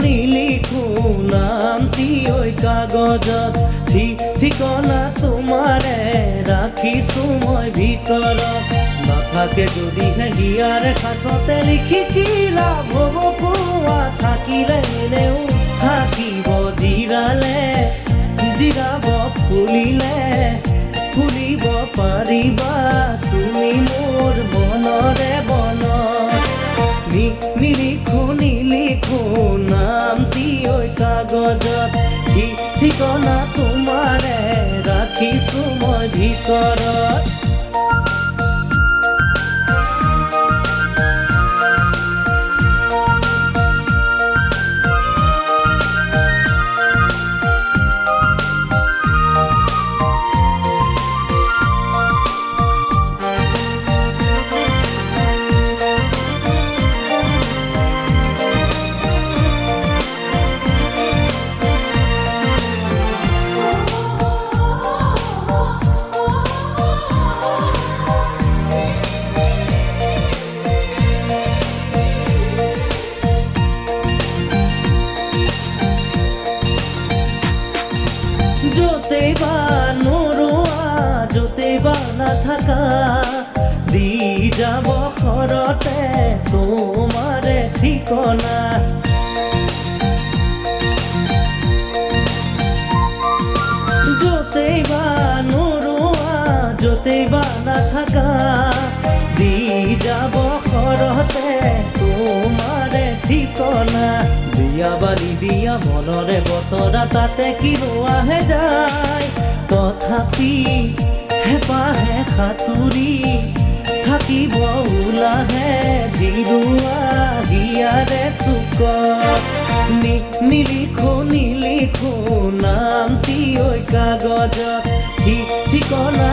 নিলিখো নামটি ওই কাগজত ঠিকনা তোমাৰে ৰাখিছো মই ভিতৰত নাথাকে যদিহে হিয়াৰ খাচতে লিখি কি লাভ হ'ব পোৱা থাকিলে এনেও থাকিব জিৰাব ফুলিব পাৰিবা তুমি মোৰ মনৰে নিলিখো নামটি ওই কাগজত ঠিকনা তোমাৰে ৰাখিছো মই ভিতৰত য'তেই বা নৰোৱা য'তেই বা নাথাকা দি যাব ঘৰতে তোমাৰে ঠিকনা য'তেই বা নৰোৱা য'তেই বা নাথাকা দি যাব ঘৰতে তোমাৰে ঠিকনা দিয়া বালি দিয়া মনৰে বতৰা তাতে কি ৰোৱাহে যায় তথাপি হেঁপাহে সাঁতুৰি থাকিব ওলাহে জিৰোৱা হিয়াৰে চুকত নিলিখো নামটি ওই কাগজত ঠিকনা